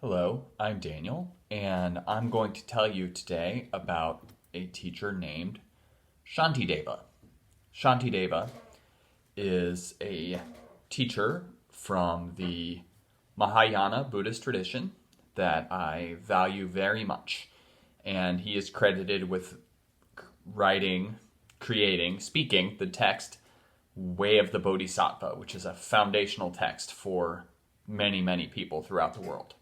Hello, I'm Daniel, and I'm going to tell you today about a teacher named Shantideva. Shantideva is a teacher from the Mahayana Buddhist tradition that I value very much. And he is credited with writing, speaking the text Way of the Bodhisattva, which is a foundational text for many, many people throughout the world.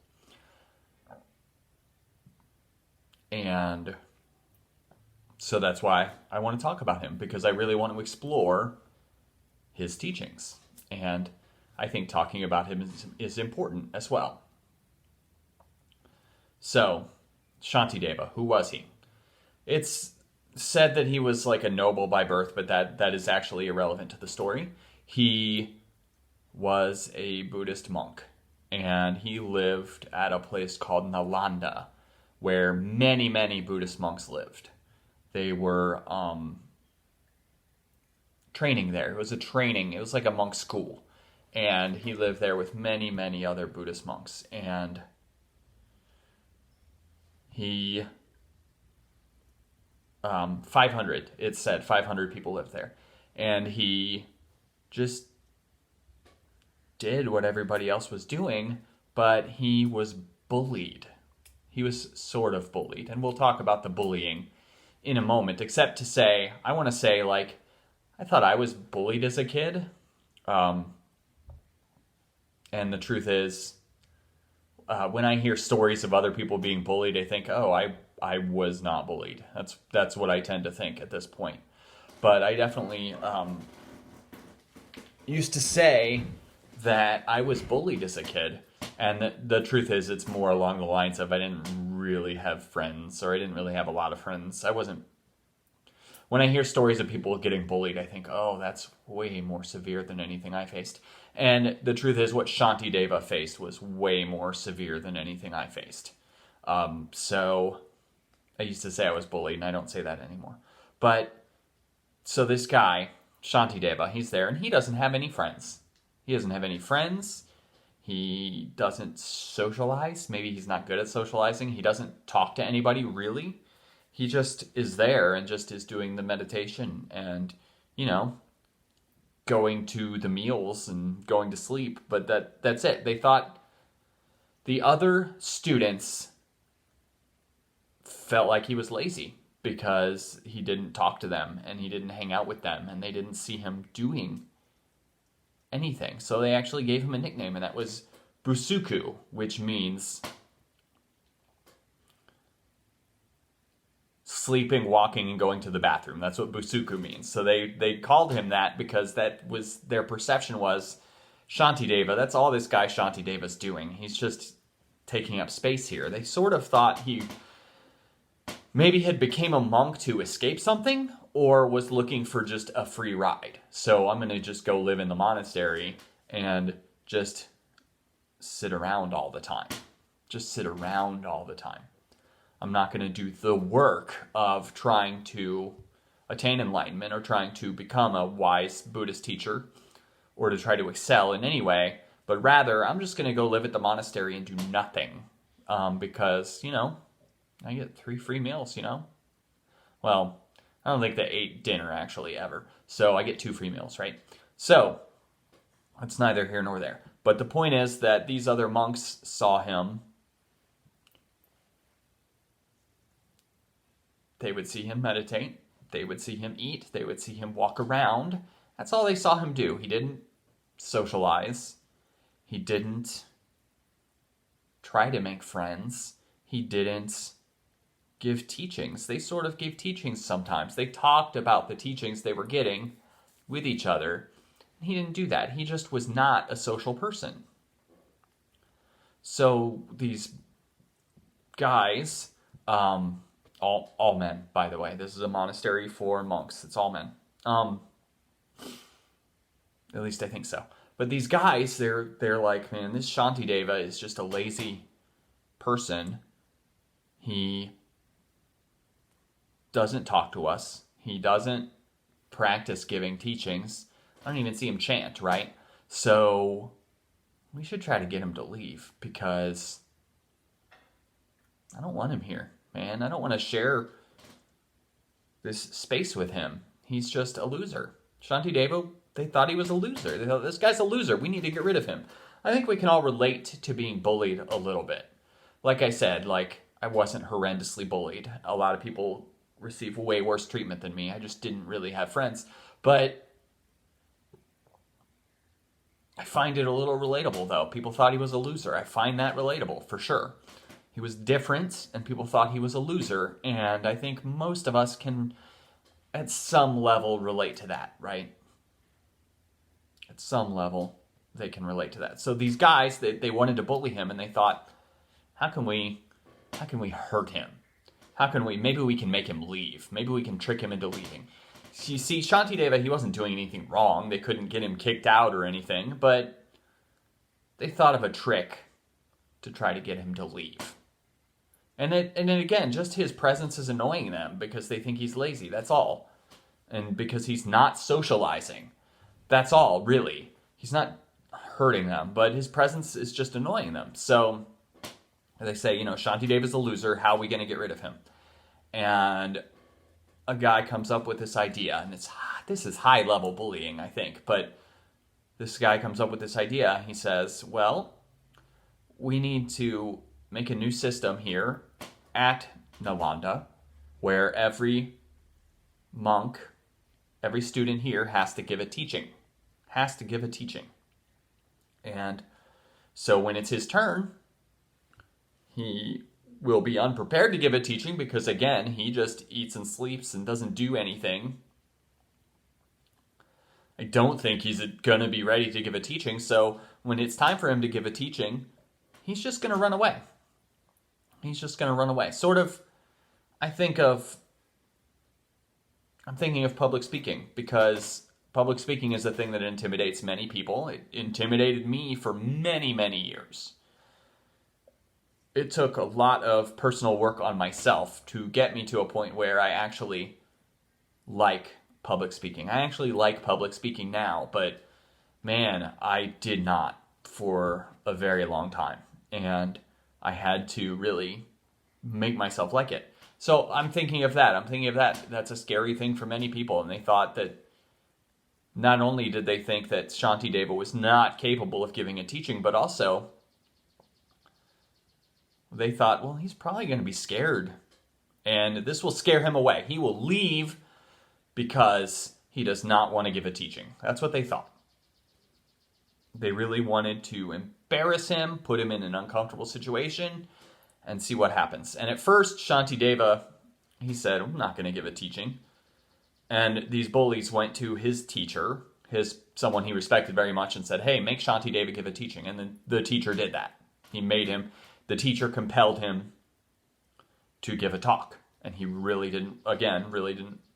And so that's why I want to talk about him, because I really want to explore his teachings. And I think talking about him is important as well. So, Shantideva, who was he? It's said that he was like a noble by birth, but that is actually irrelevant to the story. He was a Buddhist monk, and he lived at a place called Nalanda, where many, many Buddhist monks lived. They were training there. It was like a monk school. And he lived there with many, many other Buddhist monks. And he, 500, it said 500 people lived there. And he just did what everybody else was doing, but he was bullied. He was sort of bullied, and we'll talk about the bullying in a moment, except to say, I want to say, I thought I was bullied as a kid, and the truth is, when I hear stories of other people being bullied, I think, oh, I was not bullied. That's what I tend to think at this point. But I definitely used to say that I was bullied as a kid. And the truth is, it's more along the lines of I didn't really have friends, or I didn't really have a lot of friends. When I hear stories of people getting bullied, I think, oh, that's way more severe than anything I faced. And the truth is, what Shantideva faced was way more severe than anything I faced. So I used to say I was bullied, and I don't say that anymore. But, so this guy, Shantideva, he's there, and he doesn't have any friends. He doesn't socialize. Maybe he's not good at socializing. He doesn't talk to anybody, really. He just is there and just is doing the meditation and, going to the meals and going to sleep. But that's it. They thought the other students felt like he was lazy because he didn't talk to them and he didn't hang out with them and they didn't see him doing anything. So they actually gave him a nickname, and that was Busuku, which means sleeping, walking, and going to the bathroom. That's what Busuku means. So they called him that because that was their perception was Shantideva. That's all this guy Shantideva's doing. He's just taking up space here. They sort of thought he maybe had became a monk to escape something, or was looking for just a free ride. So I'm going to just go live in the monastery and just sit around all the time. I'm not going to do the work of trying to attain enlightenment or trying to become a wise Buddhist teacher or to try to excel in any way, but rather I'm just going to go live at the monastery and do nothing because, I get 3 free meals, Well, I don't think they ate dinner actually ever. So I get 2 free meals, right? So that's neither here nor there. But the point is that these other monks saw him. They would see him meditate. They would see him eat. They would see him walk around. That's all they saw him do. He didn't socialize. He didn't try to make friends. He didn't give teachings. They sort of gave teachings sometimes. They talked about the teachings they were getting with each other. He didn't do that. He just was not a social person. So these guys, all men, by the way. This is a monastery for monks. It's all men. At least I think so. But these guys, they're like, man, this Shantideva is just a lazy person. He doesn't talk to us. He doesn't practice giving teachings. I don't even see him chant, right? So we should try to get him to leave because I don't want him here, man. I don't want to share this space with him. He's just a loser. Shantideva, they thought he was a loser. They thought, this guy's a loser. We need to get rid of him. I think we can all relate to being bullied a little bit. Like I said, I wasn't horrendously bullied. A lot of people receive way worse treatment than me. I just didn't really have friends. But I find it a little relatable, though. People thought he was a loser. I find that relatable, for sure. He was different, and people thought he was a loser. And I think most of us can, at some level, relate to that, right? At some level, they can relate to that. So these guys, they wanted to bully him, and they thought, how can we hurt him? Maybe we can make him leave. Maybe we can trick him into leaving. You see, Shantideva, he wasn't doing anything wrong. They couldn't get him kicked out or anything, but they thought of a trick to try to get him to leave. And then again, just his presence is annoying them because they think he's lazy. That's all. And because he's not socializing. That's all, really. He's not hurting them, but his presence is just annoying them. So they say, Shantideva's a loser. How are we going to get rid of him? And a guy comes up with this idea, and this is high-level bullying, I think. But this guy comes up with this idea. He says, well, we need to make a new system here at Nalanda where every monk, every student here has to give a teaching. And so when it's his turn, he will be unprepared to give a teaching because, again, he just eats and sleeps and doesn't do anything. I don't think he's going to be ready to give a teaching. So when it's time for him to give a teaching, he's just going to run away. Sort of, I'm thinking of public speaking because public speaking is a thing that intimidates many people. It intimidated me for many, many years. It took a lot of personal work on myself to get me to a point where I actually like public speaking. I actually like public speaking now, but man, I did not for a very long time. And I had to really make myself like it. So I'm thinking of that. That's a scary thing for many people. And they thought that not only did they think that Shantideva was not capable of giving a teaching, but also they thought, well, he's probably going to be scared. And this will scare him away. He will leave because he does not want to give a teaching. That's what they thought. They really wanted to embarrass him, put him in an uncomfortable situation, and see what happens. And at first, Shantideva, he said, I'm not going to give a teaching. And these bullies went to his teacher, someone he respected very much, and said, hey, make Shantideva give a teaching. And then the teacher did that. The teacher compelled him to give a talk. And he really didn't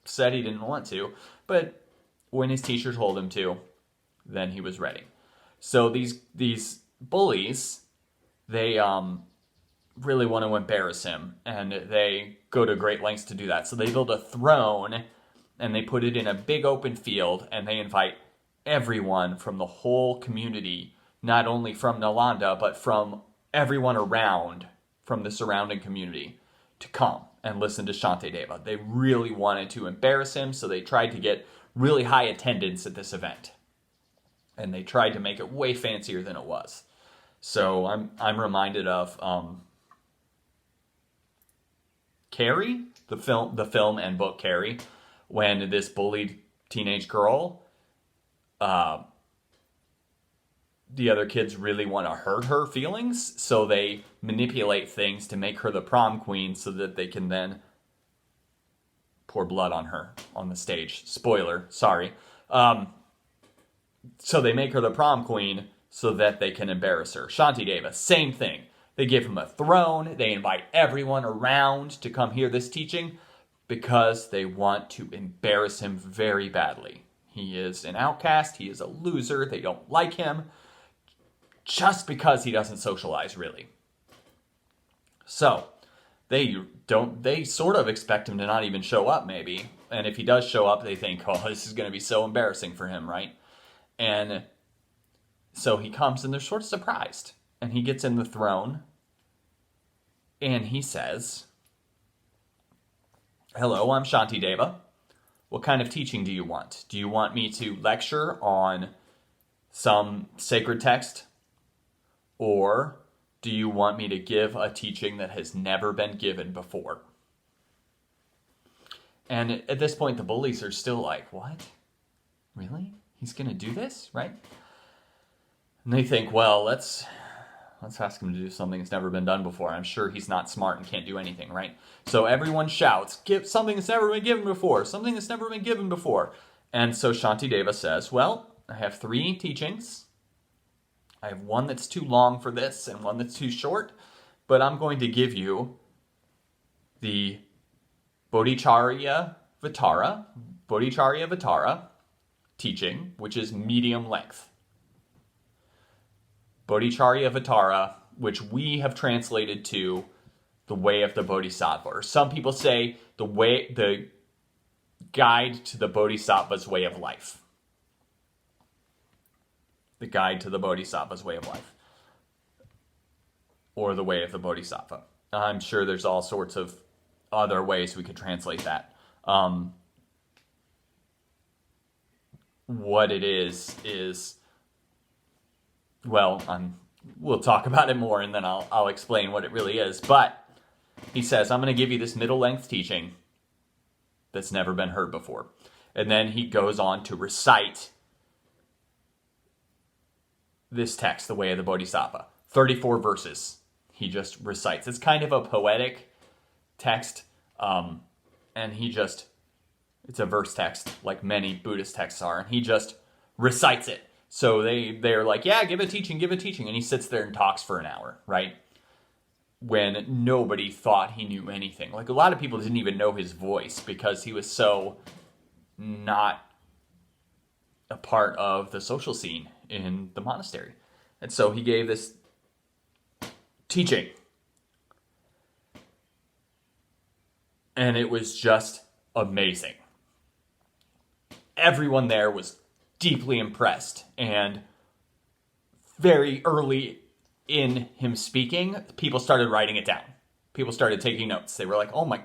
said he didn't want to. But when his teacher told him to, then he was ready. So these bullies, they really want to embarrass him, and they go to great lengths to do that. So they build a throne, and they put it in a big open field, and they invite everyone from the whole community, not only from Nalanda, but from everyone around, from the surrounding community, to come and listen to Shantideva. They really wanted to embarrass him, so they tried to get really high attendance at this event. And they tried to make it way fancier than it was. So I'm reminded of Carrie, the film and book Carrie, when this bullied teenage girl, the other kids really want to hurt her feelings, so they manipulate things to make her the prom queen so that they can then pour blood on her on the stage. Spoiler, sorry. So they make her the prom queen so that they can embarrass her. Shantideva, same thing. They give him a throne. They invite everyone around to come hear this teaching because they want to embarrass him very badly. He is an outcast. He is a loser. They don't like him just because he doesn't socialize, really. So they sort of expect him to not even show up, maybe. And if he does show up, they think, oh, this is going to be so embarrassing for him, right? And so he comes, and they're sort of surprised. And he gets in the throne. And he says, "Hello, I'm Shantideva. What kind of teaching do you want? Do you want me to lecture on some sacred text? Or do you want me to give a teaching that has never been given before?" And at this point, the bullies are still like, "What? Really? He's going to do this, right?" And they think, well, let's ask him to do something that's never been done before. I'm sure he's not smart and can't do anything, right? So everyone shouts, "Give something that's never been given before, something that's never been given before." And so Shantideva says, "Well, I have 3 teachings. I have one that's too long for this and one that's too short, but I'm going to give you the Bodhicharya Vitara teaching, which is medium length. Bodhicharya Vitara, which we have translated to the way of the Bodhisattva. Or some people say the guide to the Bodhisattva's way of life. The guide to the Bodhisattva's way of life. Or the way of the Bodhisattva. I'm sure there's all sorts of other ways we could translate that. What it is, well, we'll talk about it more and then I'll explain what it really is. But he says, I'm going to give you this middle-length teaching that's never been heard before. And then he goes on to recite this text, the way of the Bodhisattva. 34 verses he just recites. It's kind of a poetic text, and it's a verse text, like many Buddhist texts are, and he just recites it. So they're like, yeah, give a teaching, and he sits there and talks for an hour, right? When nobody thought he knew anything. Like, a lot of people didn't even know his voice because he was so not a part of the social scene in the monastery. And so he gave this teaching. And it was just amazing. Everyone there was deeply impressed. And very early in him speaking, people started writing it down. People started taking notes. They were like, oh my,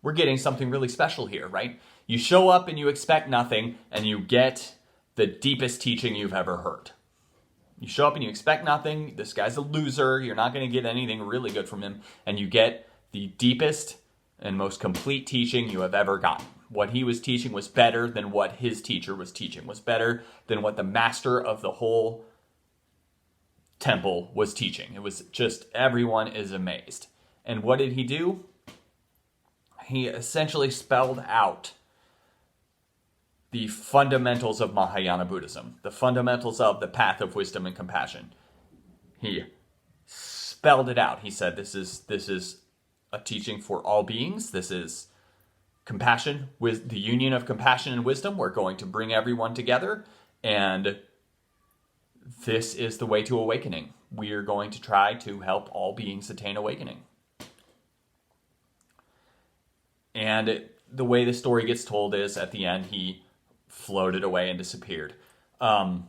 we're getting something really special here, right? You show up and you expect nothing, and you get the deepest teaching you've ever heard. You show up and you expect nothing. This guy's a loser. You're not going to get anything really good from him. And you get the deepest and most complete teaching you have ever gotten. What he was teaching was better than what his teacher was teaching, was better than what the master of the whole temple was teaching. It was just, everyone is amazed. And what did he do? He essentially spelled out the fundamentals of Mahayana Buddhism, the fundamentals of the path of wisdom and compassion. He spelled it out. He said, this is a teaching for all beings. This is compassion, with the union of compassion and wisdom. We're going to bring everyone together, and this is the way to awakening. We are going to try to help all beings attain awakening. And the way the story gets told is, at the end, he floated away and disappeared. I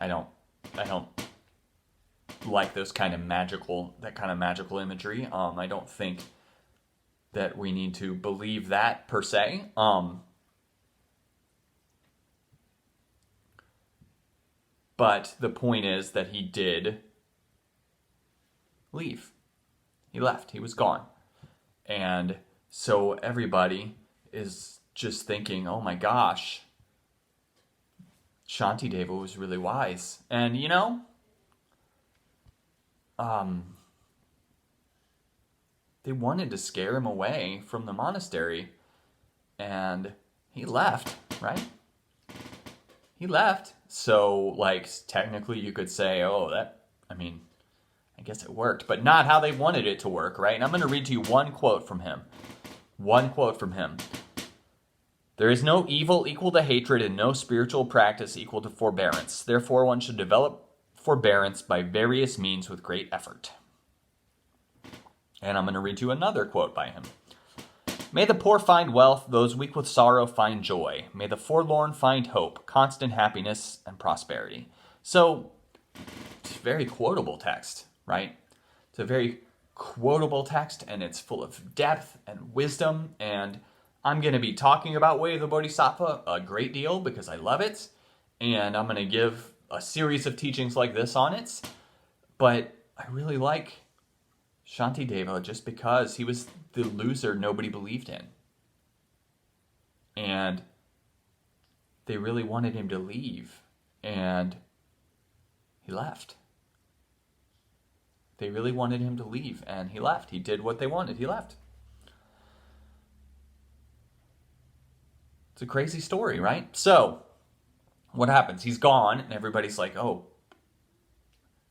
don't like that kind of magical imagery. I don't think that we need to believe that per se. But the point is that he did leave. He left. He was gone. And so everybody is just thinking, oh my gosh, Shantideva was really wise. And they wanted to scare him away from the monastery, and he left, right? He left. So, technically you could say, I guess it worked, but not how they wanted it to work, right? And I'm going to read to you one quote from him. There is no evil equal to hatred and no spiritual practice equal to forbearance. Therefore, one should develop forbearance by various means with great effort. And I'm going to read you another quote by him. May the poor find wealth, those weak with sorrow find joy. May the forlorn find hope, constant happiness, and prosperity. So, it's a very quotable text, right? It's a very quotable text, and it's full of depth and wisdom, and I'm going to be talking about Way of the Bodhisattva a great deal because I love it, and I'm going to give a series of teachings like this on it, but I really like Shantideva just because he was the loser nobody believed in. And they really wanted him to leave, and he left. They really wanted him to leave, and he left. He did what they wanted. He left. It's a crazy story, right? So, what happens? He's gone, and everybody's like, oh,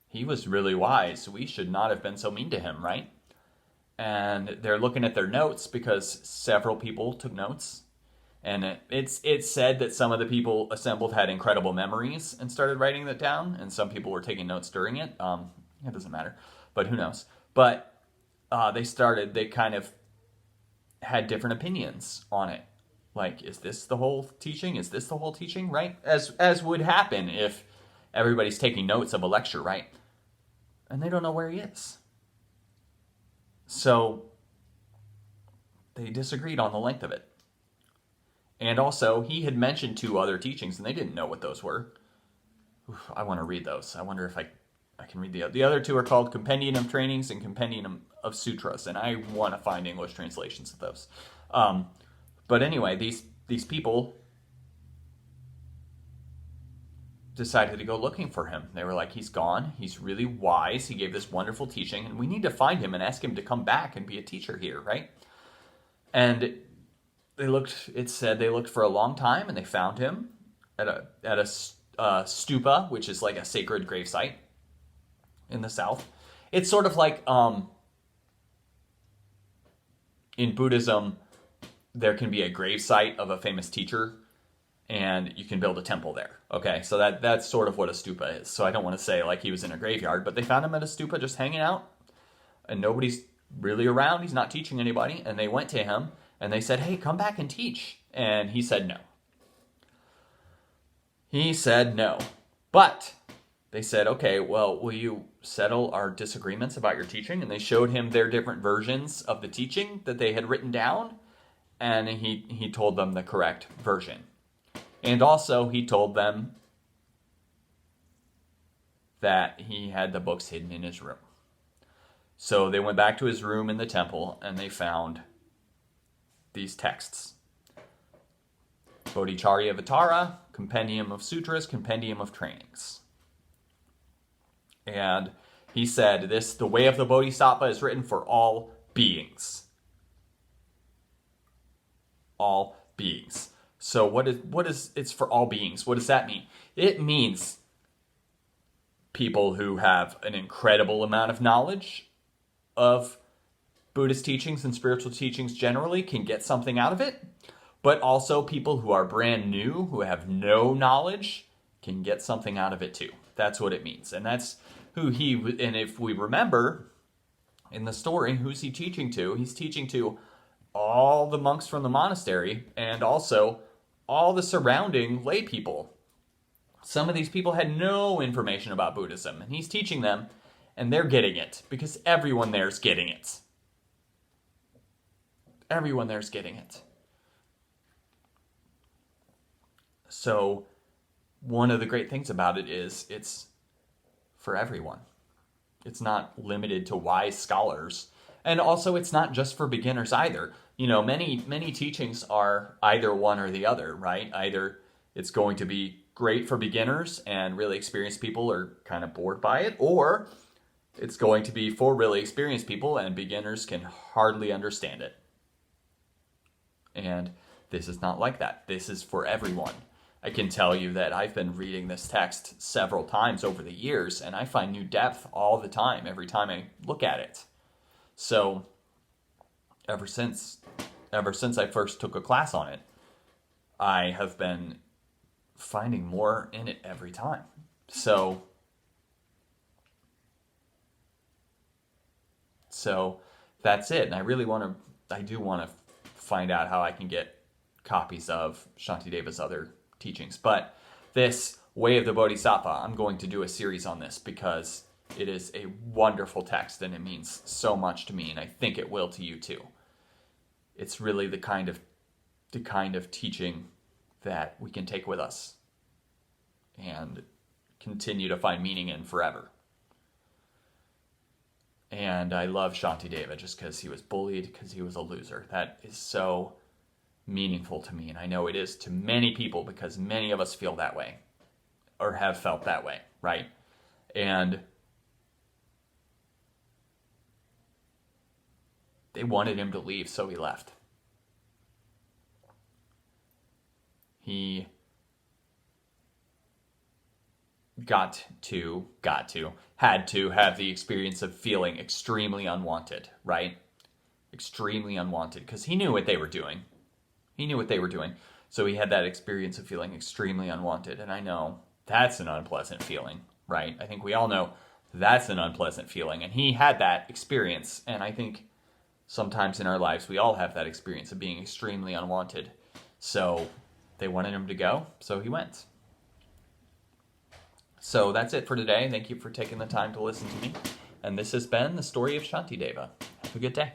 he was really wise. We should not have been so mean to him, right? And they're looking at their notes because several people took notes. And it's said that some of the people assembled had incredible memories and started writing that down, and some people were taking notes during it. It doesn't matter, but who knows? But they kind of had different opinions on it. Like, is this the whole teaching? Is this the whole teaching, right? As would happen if everybody's taking notes of a lecture, right? And they don't know where he is. So they disagreed on the length of it. And also, he had mentioned 2 other teachings, and they didn't know what those were. Oof, I want to read those. I wonder if I can read the other 2 are called Compendium of Trainings and Compendium of Sutras, and I want to find English translations of those. But anyway, these people decided to go looking for him. They were like, he's gone. He's really wise. He gave this wonderful teaching, and we need to find him and ask him to come back and be a teacher here, right? And it said they looked for a long time, and they found him at a stupa, which is like a sacred gravesite in the south. It's sort of like in Buddhism, there can be a gravesite of a famous teacher, and you can build a temple there. Okay, so that's sort of what a stupa is. So I don't want to say like he was in a graveyard, but they found him at a stupa just hanging out, and nobody's really around. He's not teaching anybody, and they went to him, and they said, hey, come back and teach. And he said no. He said no. But they said, okay, well, will you settle our disagreements about your teaching? And they showed him their different versions of the teaching that they had written down. And he told them the correct version. And also he told them that he had the books hidden in his room. So they went back to his room in the temple, and they found these texts. Bodhicharyavatara, Compendium of Sutras, Compendium of Trainings. And he said, the way of the Bodhisattva is written for all beings. All beings. So what is it's for all beings? What does that mean? It means people who have an incredible amount of knowledge of Buddhist teachings and spiritual teachings generally can get something out of it, but also people who are brand new, who have no knowledge, can get something out of it too. That's what it means. And that's and if we remember in the story, who's he teaching to? He's teaching to all the monks from the monastery and also all the surrounding lay people. Some of these people had no information about Buddhism, and he's teaching them, and they're getting it because everyone there's getting it. Everyone there's getting it. So one of the great things about it is it's for everyone. It's not limited to wise scholars. And also it's not just for beginners either. You know, many teachings are either one or the other, right? Either it's going to be great for beginners and really experienced people are kind of bored by it, or it's going to be for really experienced people and beginners can hardly understand it. And this is not like that. This is for everyone. I can tell you that I've been reading this text several times over the years, and I find new depth all the time, every time I look at it. So, ever since I first took a class on it, I have been finding more in it every time. So that's it. And I do want to find out how I can get copies of Shantideva's other teachings. But this Way of the Bodhisattva, I'm going to do a series on this because It is a wonderful text, and it means so much to me, and I think it will to you too. It's really the kind of teaching that we can take with us and continue to find meaning in forever. And I love Shantideva just because he was bullied, because he was a loser. That is so meaningful to me, and I know it is to many people, because many of us feel that way or have felt that way, right? And they wanted him to leave, so he left. He had to have the experience of feeling extremely unwanted, right? Extremely unwanted, because he knew what they were doing. So he had that experience of feeling extremely unwanted, and I know that's an unpleasant feeling, right? I think we all know that's an unpleasant feeling, and he had that experience, and I think sometimes in our lives we all have that experience of being extremely unwanted. So they wanted him to go, so he went. So that's it for today. Thank you for taking the time to listen to me. And this has been the story of Shantideva. Have a good day.